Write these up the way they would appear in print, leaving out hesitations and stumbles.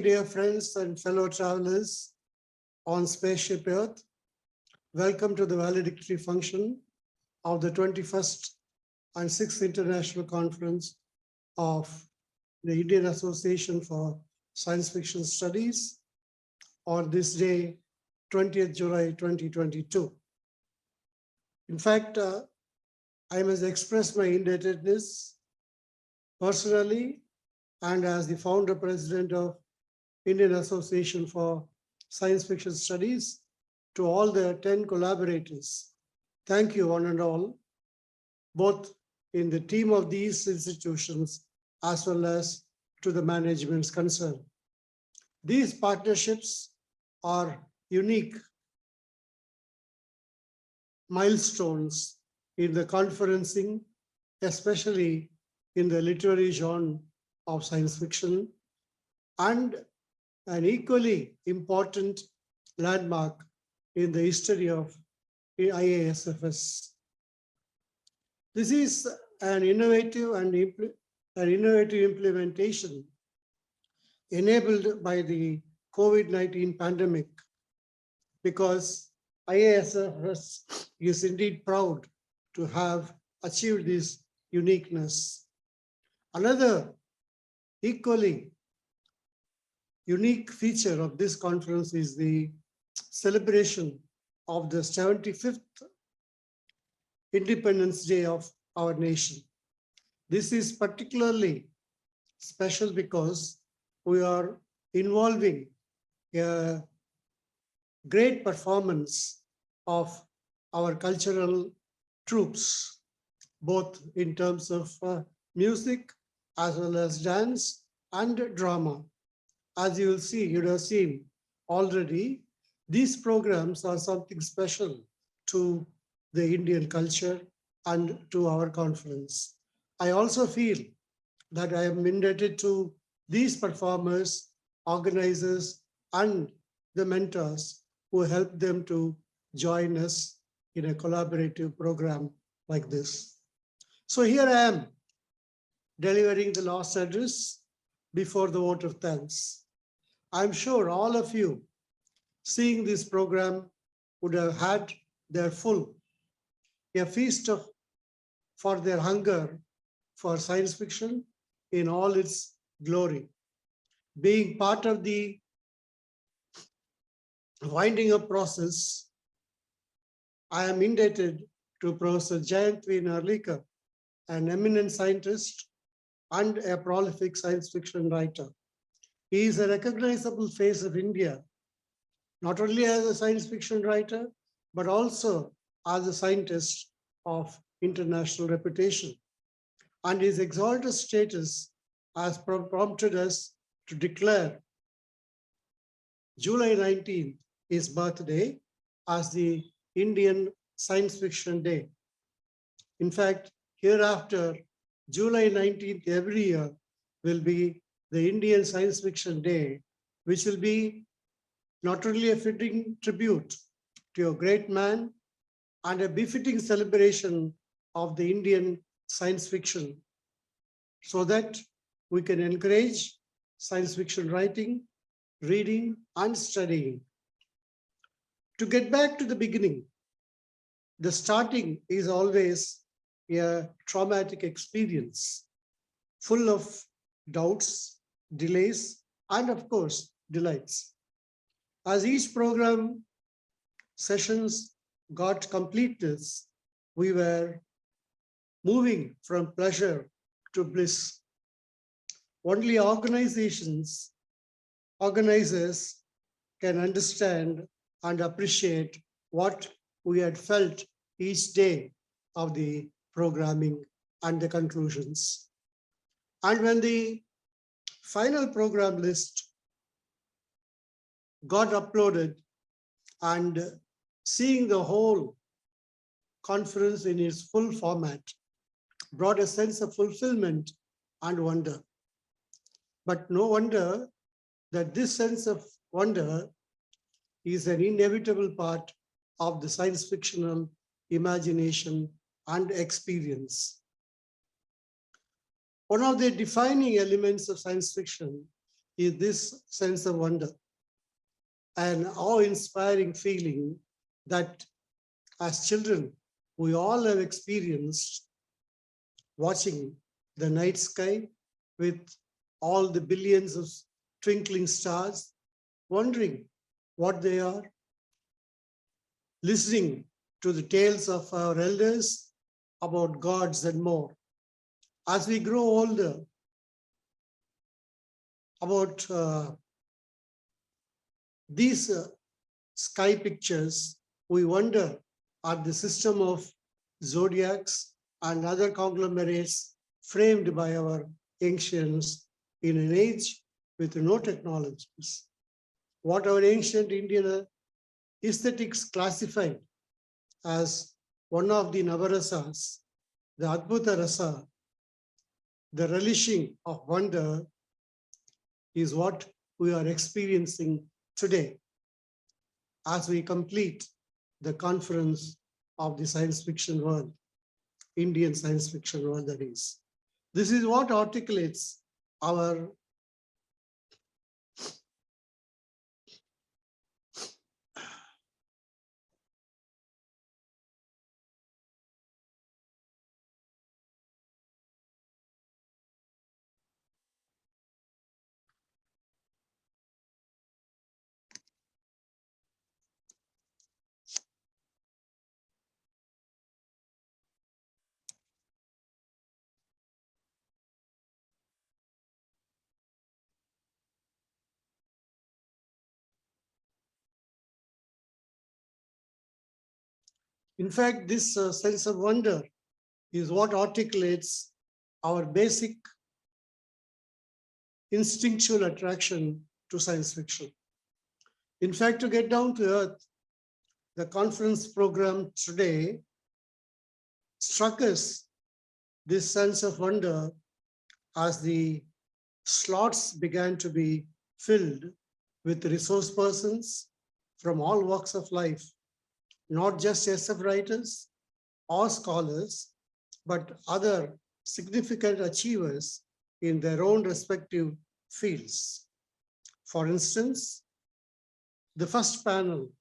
dear friends and fellow travelers on Spaceship Earth. Welcome to the valedictory function of the 21st and 6th International Conference of the Indian Association for Science Fiction Studies on this day, 20th July 2022. In fact, I must express my indebtedness personally and as the founder president of Indian Association for Science Fiction Studies to all the 10 collaborators. Thank you one and all, both in the team of these institutions as well as to the managements concerned. These partnerships are unique milestones in the conferencing, especially in the literary genre of science fiction, and an equally important landmark in the history of IASFS. This is an innovative implementation enabled by the COVID-19 pandemic, because IASFS is indeed proud to have achieved this uniqueness. Another equally unique feature of this conference is the celebration of the 75th Independence Day of our nation. This is particularly special because we are involving a great performance of our cultural troops, both in terms of music as well as dance and drama. As you will see, you have seen already, these programs are something special to the Indian culture and to our conference. I also feel that I am indebted to these performers, organizers, and the mentors who helped them to join us in a collaborative program like this. So here I am, delivering the last address before the vote of thanks. I'm sure all of you seeing this program would have had their full, a feast for their hunger for science fiction in all its glory. Being part of the winding up process, I am indebted to Professor Jayant V. Narlikar, an eminent scientist and a prolific science fiction writer. He is a recognizable face of India, not only as a science fiction writer, but also as a scientist of international reputation. And his exalted status has prompted us to declare July 19th, his birthday, as the Indian Science Fiction Day. In fact, hereafter, July 19th every year will be the Indian Science Fiction Day, which will be not only a fitting tribute to a great man and a befitting celebration of the Indian science fiction, so that we can encourage science fiction writing, reading, and studying. To get back to the beginning, the starting is always a traumatic experience, full of doubts, delays, and of course, delights. As each program sessions got completeness, we were moving from pleasure to bliss. Only organizers can understand and appreciate what we had felt each day of the programming and the conclusions. And when the final program list got uploaded, and seeing the whole conference in its full format brought a sense of fulfillment and wonder. But no wonder that this sense of wonder is an inevitable part of the science fictional imagination and experience. One of the defining elements of science fiction is this sense of wonder, an awe-inspiring feeling that as children, we all have experienced watching the night sky with all the billions of twinkling stars, wondering what they are, listening to the tales of our elders about gods and more. As we grow older, about these sky pictures, we wonder at the system of zodiacs and other conglomerates framed by our ancients in an age with no technologies. What our ancient Indian aesthetics classified as one of the Navarasas, the Adbhuta Rasa, the relishing of wonder, is what we are experiencing today as we complete the conference of the science fiction world, Indian science fiction world that is. This is what articulates our in fact, this sense of wonder is what articulates our basic instinctual attraction to science fiction. In fact, to get down to earth, the conference program today struck us this sense of wonder as the slots began to be filled with resource persons from all walks of life, not just SF writers or scholars, but other significant achievers in their own respective fields. For instance, the first panel,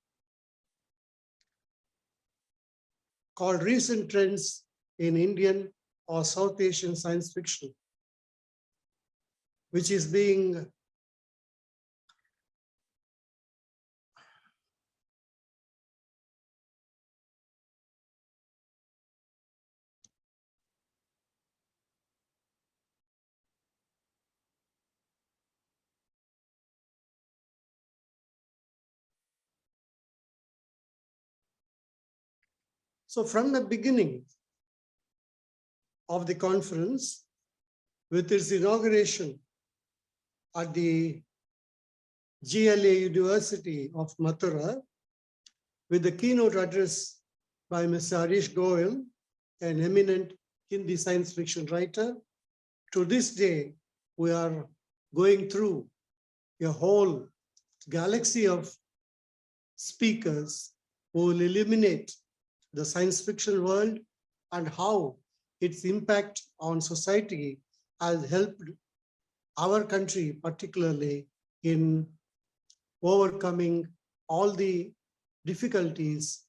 called Recent Trends in Indian or South Asian Science Fiction, which is being so from the beginning of the conference, with its inauguration at the GLA University of Mathura, with the keynote address by Mr. Harish Goyal, an eminent Hindi science fiction writer, to this day, we are going through a whole galaxy of speakers who will illuminate the science fiction world and how its impact on society has helped our country, particularly in overcoming all the difficulties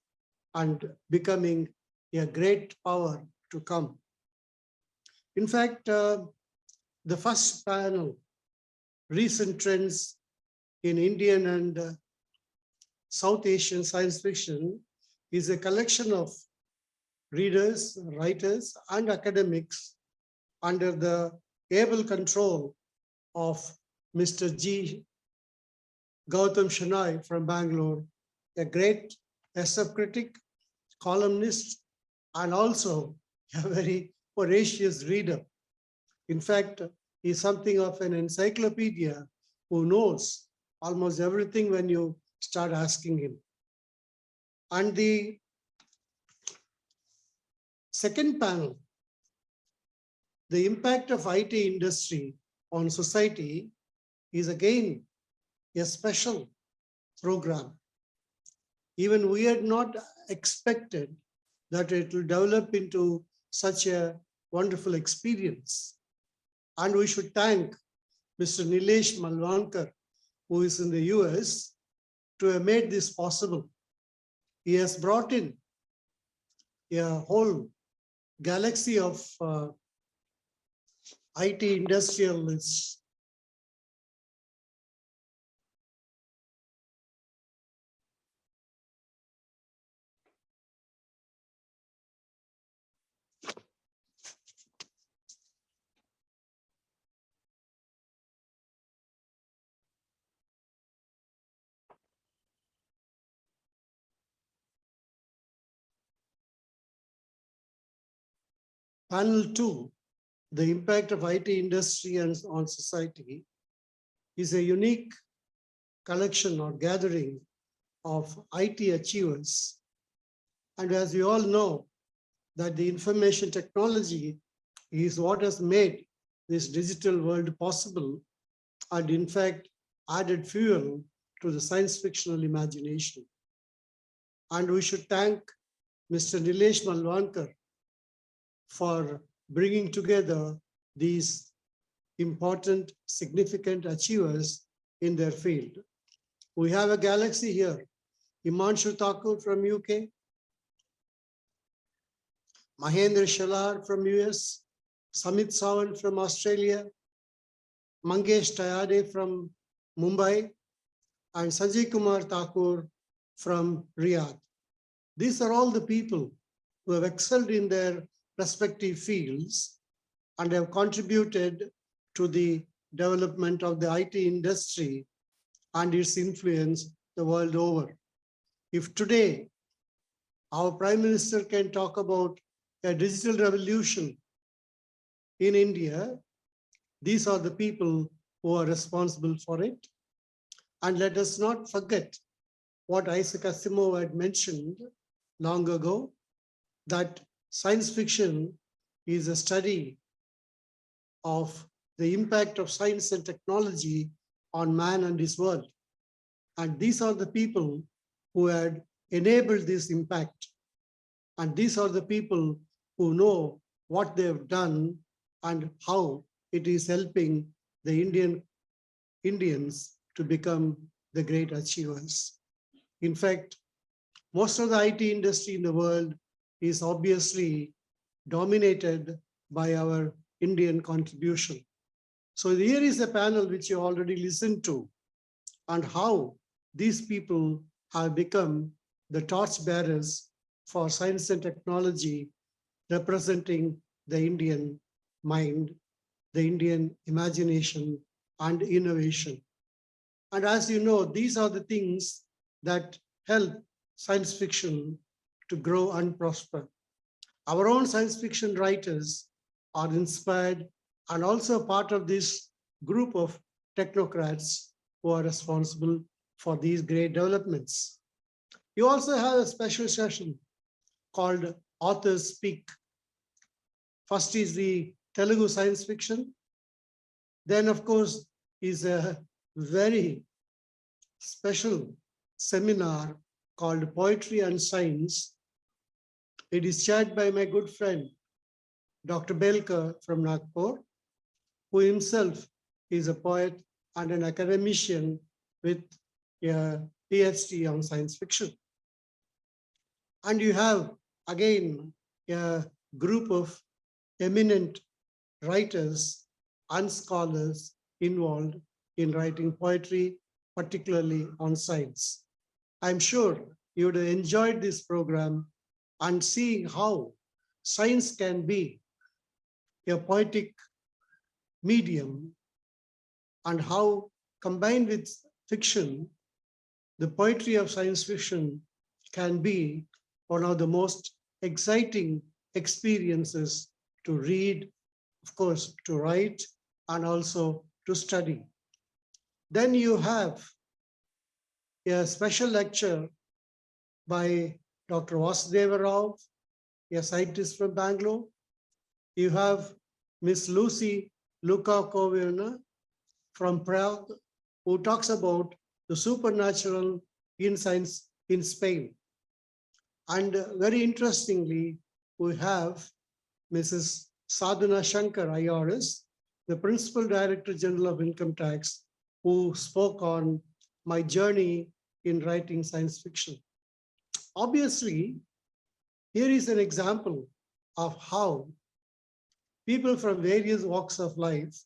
and becoming a great power to come. In fact, the first panel, Recent Trends in Indian and South Asian Science Fiction, is a collection of readers, writers, and academics under the able control of Mr. G. Gautam Shenoy from Bangalore, a great SF critic, columnist, and also a very voracious reader. In fact, he's something of an encyclopedia who knows almost everything when you start asking him. And the second panel, the impact of IT industry on society, is again a special program. Even we had not expected that it will develop into such a wonderful experience. And we should thank Mr. Nilesh Malvankar, who is in the US, to have made this possible. He has brought in a whole galaxy of IT industrialists. Panel 2, the impact of IT industry and on society, is a unique collection or gathering of IT achievers. And as we all know, that the information technology is what has made this digital world possible, and in fact added fuel to the science fictional imagination. And we should thank Mr. Nilesh Malvankar for bringing together these important, significant achievers in their field. We have a galaxy here. Himanshu Thakur from UK, Mahendra Shalar from US, Samit Sawant from Australia, Mangesh Tayade from Mumbai, and Sanjay Kumar Thakur from Riyadh. These are all the people who have excelled in their respective fields and have contributed to the development of the IT industry and its influence the world over. If today our Prime Minister can talk about a digital revolution in India, these are the people who are responsible for it. And let us not forget what Isaac Asimov had mentioned long ago, that science fiction is a study of the impact of science and technology on man and his world. And these are the people who had enabled this impact. And these are the people who know what they have done and how it is helping the Indians to become the great achievers. In fact, most of the IT industry in the world is obviously dominated by our Indian contribution. So here is a panel which you already listened to, and how these people have become the torchbearers for science and technology, representing the Indian mind, the Indian imagination and innovation. And as you know, these are the things that help science fiction to grow and prosper. Our own science fiction writers are inspired and also part of this group of technocrats who are responsible for these great developments. You also have a special session called Authors Speak. First is the Telugu science fiction. Then, of course, is a very special seminar called Poetry and Science. It is chaired by my good friend, Dr. Belka from Nagpur, who himself is a poet and an academician with a PhD on science fiction. And you have, again, a group of eminent writers and scholars involved in writing poetry, particularly on science. I'm sure you would have enjoyed this program and seeing how science can be a poetic medium and how, combined with fiction, the poetry of science fiction can be one of the most exciting experiences to read, of course, to write, and also to study. Then you have a special lecture by Dr. Vasudeva Rao, a scientist from Bangalore. You have Miss Lucy Lukakovina from Prague, who talks about the supernatural in science in Spain. And very interestingly, we have Mrs. Sadhana Shankar, IRS, the Principal Director General of Income Tax, who spoke on my journey in writing science fiction. Obviously, here is an example of how people from various walks of life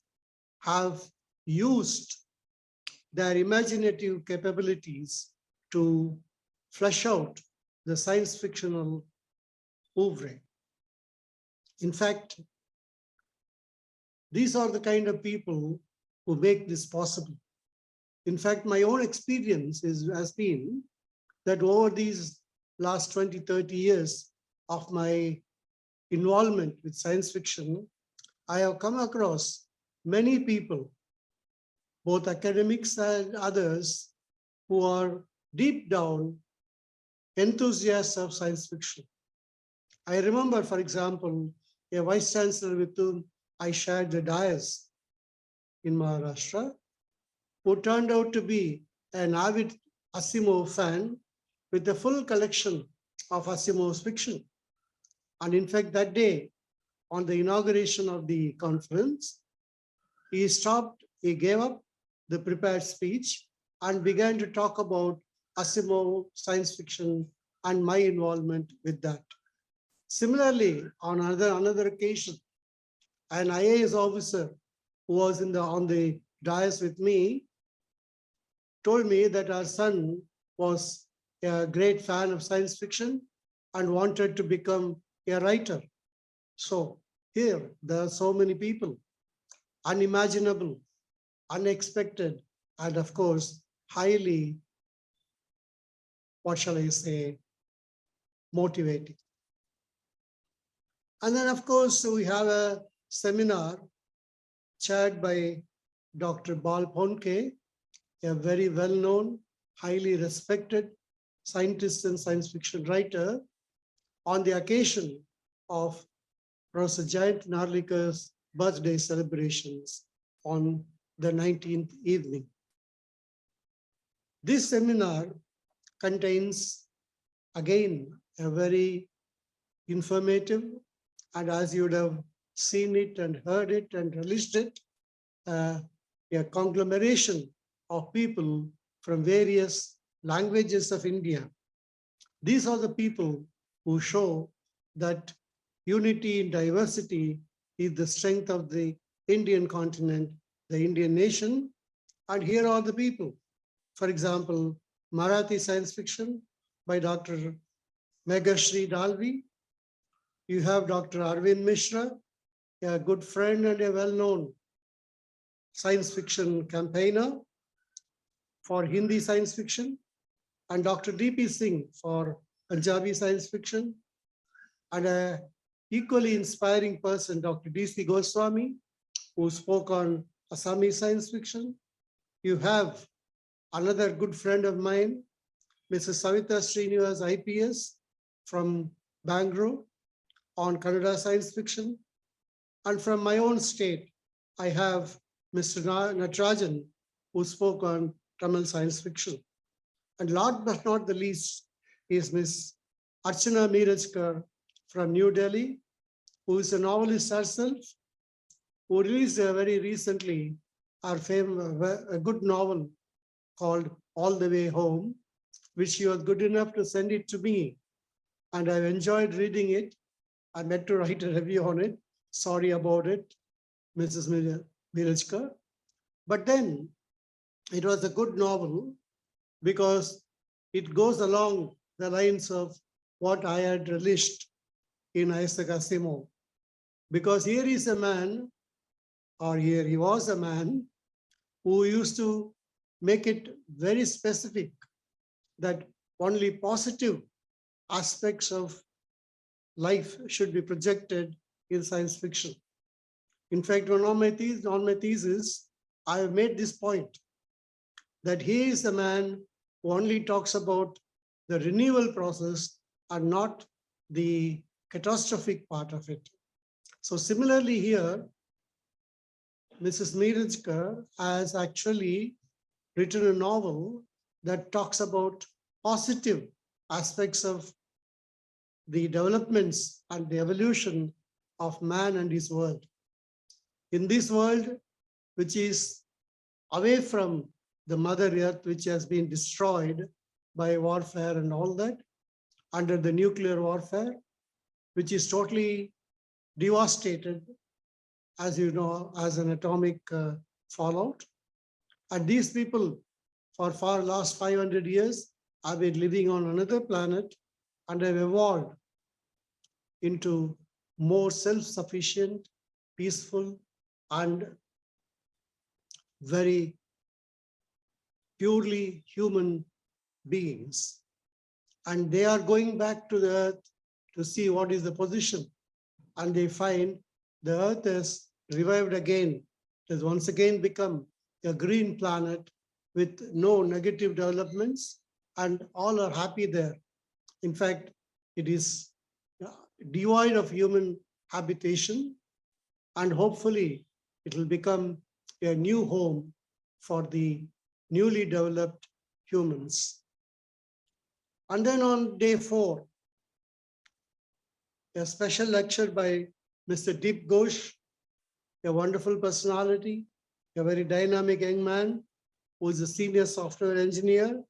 have used their imaginative capabilities to flesh out the science fictional oeuvre. In fact, these are the kind of people who make this possible. In fact, my own experience has been that over these last 20, 30 years of my involvement with science fiction, I have come across many people, both academics and others, who are deep down enthusiasts of science fiction. I remember, for example, a vice chancellor with whom I shared the dais in Maharashtra, who turned out to be an avid Asimov fan with a full collection of Asimov's fiction. And in fact, that day, on the inauguration of the conference, he gave up the prepared speech and began to talk about Asimov science fiction and my involvement with that. Similarly, on another occasion, an IAS officer who was on the dais with me told me that our son was a great fan of science fiction and wanted to become a writer. So here, there are so many people, unimaginable, unexpected, and of course, highly, what shall I say, motivating. And then, of course, we have a seminar chaired by Dr. Bal Ponke, a very well-known, highly respected scientist and science fiction writer, on the occasion of Professor Jayant Narlikar's birthday celebrations on the 19th evening. This seminar contains, again, a very informative, and as you would have seen it and heard it and relished it, a conglomeration of people from various languages of India. These are the people who show that unity in diversity is the strength of the Indian continent, the Indian nation. And here are the people. For example, Marathi science fiction by Dr. Megashri Dalvi. You have Dr. Arvind Mishra, a good friend and a well-known science fiction campaigner for Hindi science fiction, and Dr. D.P. Singh for Punjabi science fiction, and an equally inspiring person, Dr. D.C. Goswami, who spoke on Assamese science fiction. You have another good friend of mine, Mrs. Savita Srinivas, IPS from Bangalore, on Kannada science fiction. And from my own state, I have Mr. Natarajan, who spoke on Tamil science fiction. And last but not the least is Ms. Archana Meerajkar from New Delhi, who is a novelist herself, who released very recently a good novel called All the Way Home, which she was good enough to send it to me. And I've enjoyed reading it. I meant to write a review on it. Sorry about it, Mrs. Meerajkar. But then it was a good novel because it goes along the lines of what I had relished in Isaac Asimov. Because here is a man, or here he was a man, who used to make it very specific that only positive aspects of life should be projected in science fiction. In fact, on my thesis, I have made this point that he is a man who only talks about the renewal process and not the catastrophic part of it. So similarly here, Mrs. Meerajkar has actually written a novel that talks about positive aspects of the developments and the evolution of man and his world. In this world, which is away from the Mother Earth, which has been destroyed by warfare and all that, under the nuclear warfare, which is totally devastated, as you know, as an atomic fallout. And these people, for last 500 years, have been living on another planet and have evolved into more self-sufficient, peaceful, and very purely human beings. And they are going back to the earth to see what is the position. And they find the earth has revived again. It has once again become a green planet with no negative developments, and all are happy there. In fact, it is devoid of human habitation, and hopefully it will become a new home for the newly developed humans. And then on day 4, a special lecture by Mr. Deep Ghosh, a wonderful personality, a very dynamic young man who is a senior software engineer,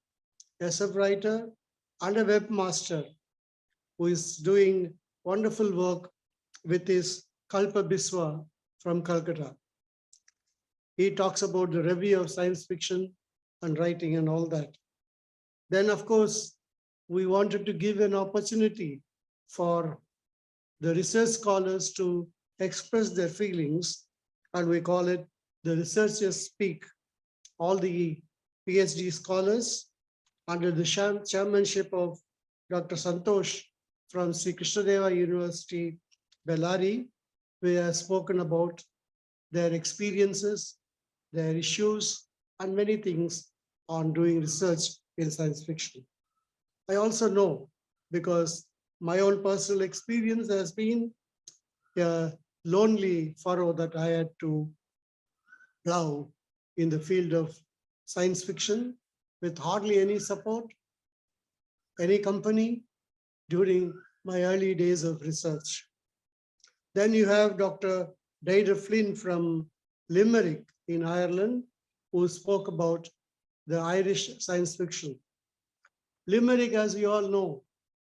a sub-writer, and a webmaster who is doing wonderful work with his Kalpa Biswa from Calcutta. He talks about the review of science fiction and writing and all that. Then, of course, we wanted to give an opportunity for the research scholars to express their feelings, and we call it the Researchers Speak. All the PhD scholars under the chairmanship of Dr. Santosh from Sri Krishnadeva University, Bellore, we have spoken about their experiences, their issues, and many things on doing research in science fiction. I also know, because my own personal experience has been a lonely furrow that I had to plow in the field of science fiction with hardly any support, any company during my early days of research. Then you have Dr. Deirdre Flynn from Limerick in Ireland, who spoke about the Irish science fiction. Limerick, as we all know,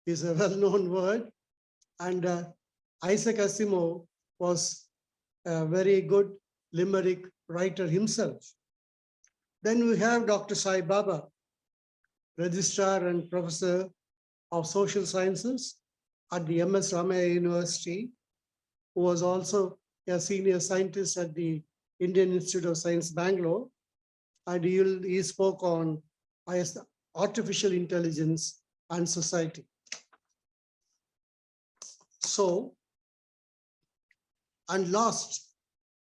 is a well-known word, and Isaac Asimov was a very good Limerick writer himself. Then we have Dr. Sai Baba, Registrar and Professor of Social Sciences at the MS Ramaya University, who was also a senior scientist at the Indian Institute of Science, Bangalore, and he spoke on artificial intelligence and society. So, and last,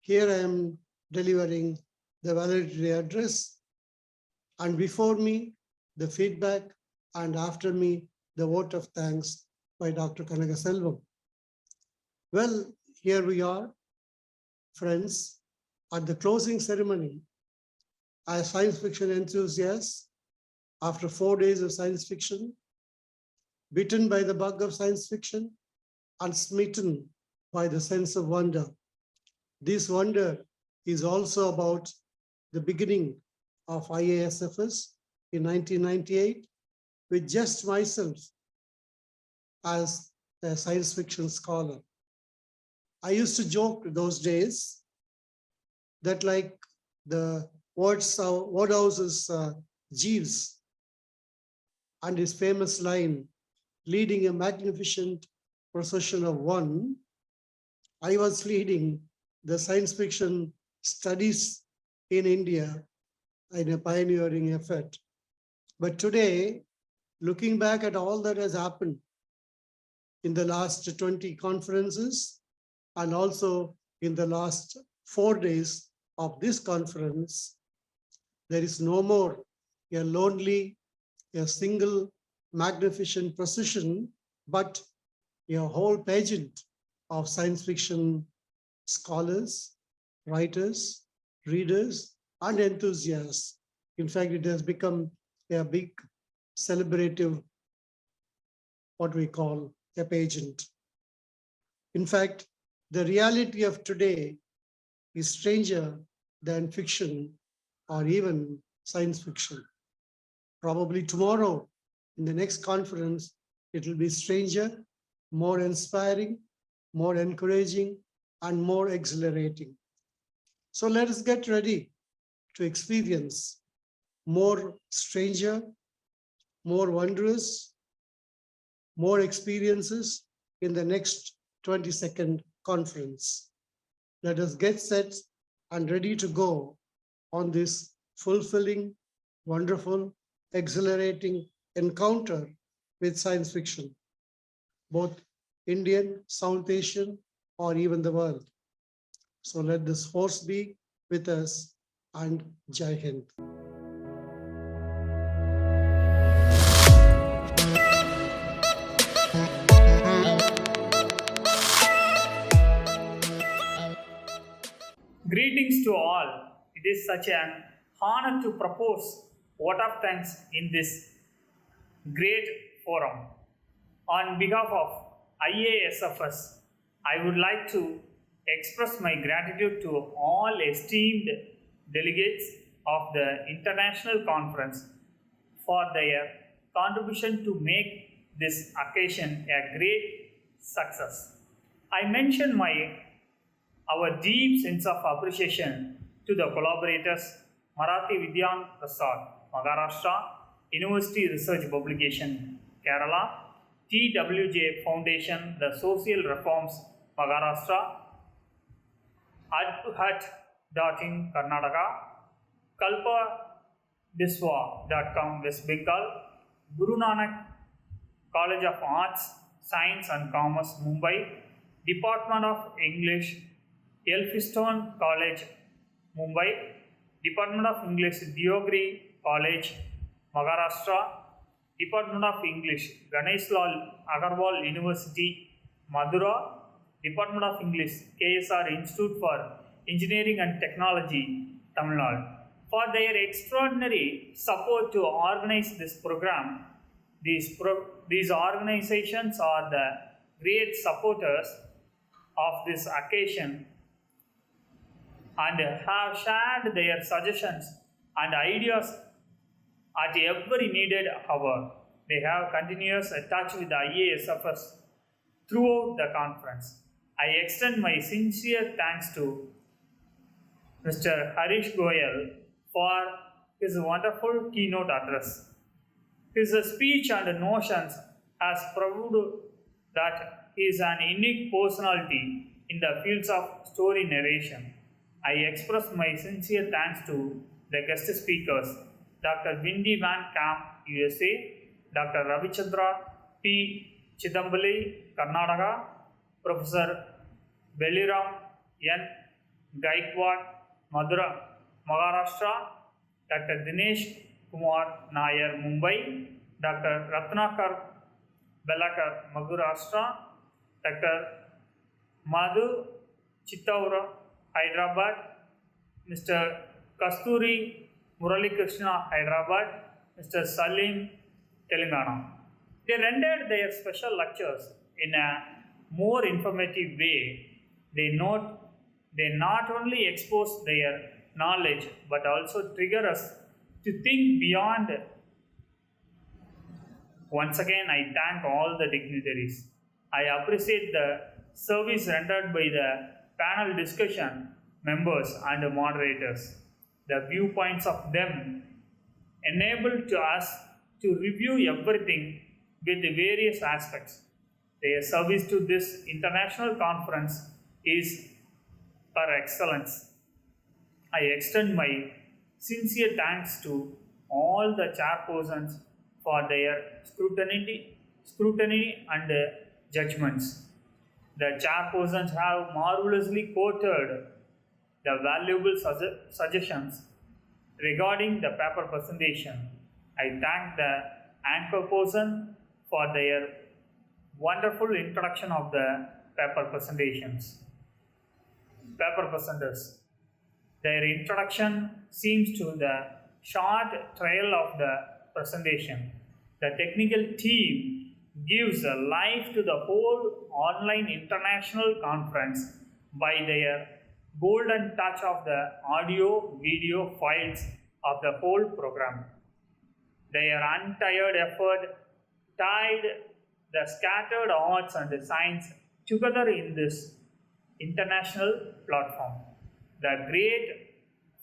here I am delivering the valedictory address, and before me, the feedback, and after me, the vote of thanks by Dr. Kanagaselvam. Well, here we are, friends, at the closing ceremony. As science fiction enthusiasts, after 4 days of science fiction, bitten by the bug of science fiction, and smitten by the sense of wonder. This wonder is also about the beginning of IASFS in 1998, with just myself as a science fiction scholar. I used to joke those days that, like the Wardhouse's Jeeves and his famous line, leading a magnificent procession of one, I was leading the science fiction studies in India in a pioneering effort. But today, looking back at all that has happened in the last 20 conferences, and also in the last 4 days of this conference, there is no more a lonely, a single magnificent procession, but a whole pageant of science fiction scholars, writers, readers, and enthusiasts. In fact, it has become a big celebrative, what we call a pageant. In fact, the reality of today is stranger than fiction or even science fiction. Probably tomorrow, in the next conference, it will be stranger, more inspiring, more encouraging, and more exhilarating. So let us get ready to experience more stranger, more wondrous, more experiences in the next 22nd conference. Let us get set and ready to go on this fulfilling, wonderful, exhilarating encounter with science fiction, both Indian, South Asian, or even the world. So let this force be with us, and Jai Hind. Greetings to all. It is such an honor to propose vote of thanks in this great forum. On behalf of IASFS, I would like to express my gratitude to all esteemed delegates of the international conference for their contribution to make this occasion a great success. I mention our deep sense of appreciation to the collaborators Marathi Vidyan Prasad, Maharashtra, University Research Publication, Kerala, TWJ Foundation, the Social Reforms, Maharashtra, Adbhat.in, Karnataka, kalpadiswa.com, West Bengal, Guru Nanak College of Arts, Science and Commerce, Mumbai, Department of English, Elphinstone College, Mumbai, Department of English, Deogri College, Maharashtra, Department of English, Ganeshlal Agarwal University, Madura, Department of English, KSR Institute for Engineering and Technology, Tamil Nadu, for their extraordinary support to organize this program. These organizations are the great supporters of this occasion and have shared their suggestions and ideas at every needed hour. They have continuous touch with the IASFS throughout the conference. I extend my sincere thanks to Mr. Harish Goyal for his wonderful keynote address. His speech and notions has proved that he is an unique personality in the fields of story narration. I express my sincere thanks to the guest speakers, Dr. Windy Van Camp, USA, Dr. Ravichandra P. Chidambali, Karnataka, Professor Beliram N. Gaikwad, Maharashtra, Dr. Dinesh Kumar Nair, Mumbai, Dr. Ratnakar Belakar, Maharashtra, Dr. Madhu Chittaura, Hyderabad, Mr. Kasturi Murali Krishna, Hyderabad, Mr. Salim, Telangana. They rendered their special lectures in a more informative way. They not only expose their knowledge but also trigger us to think beyond. Once again, I thank all the dignitaries. I appreciate the service rendered by the panel discussion members and moderators. The viewpoints of them enable to us to review everything with the various aspects. Their service to this international conference is par excellence. I extend my sincere thanks to all the chairpersons for their scrutiny and judgments. The chairpersons have marvelously quoted the valuable suggestions regarding the paper presentation. I thank the anchor person for their wonderful introduction of the paper presenters. Their introduction seems to the short trail of the presentation. The technical team gives a life to the whole online international conference by their golden touch of the audio video files of the whole program. Their untired effort tied the scattered arts and science together in this international platform. The great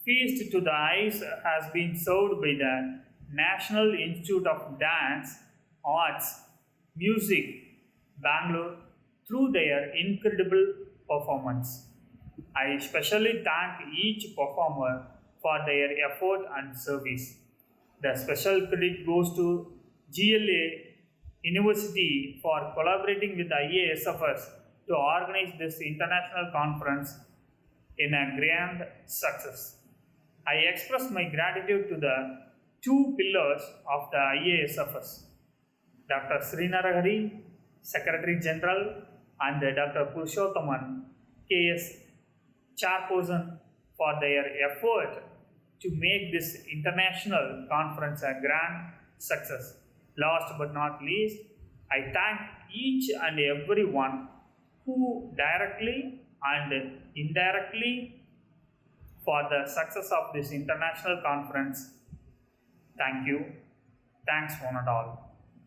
feast to the eyes has been served by the National Institute of Dance, Arts, Music, Bangalore through their incredible performance. I especially thank each performer for their effort and service. The special credit goes to GLA University for collaborating with IASFS to organize this international conference in a grand success. I express my gratitude to the two pillars of the IASFS, Dr. Srinarahari, Secretary General, and Dr. Purushothaman, K.S. Chairperson, for their effort to make this international conference a grand success. Last but not least, I thank each and everyone who directly and indirectly for the success of this international conference. Thank you. Thanks one and all.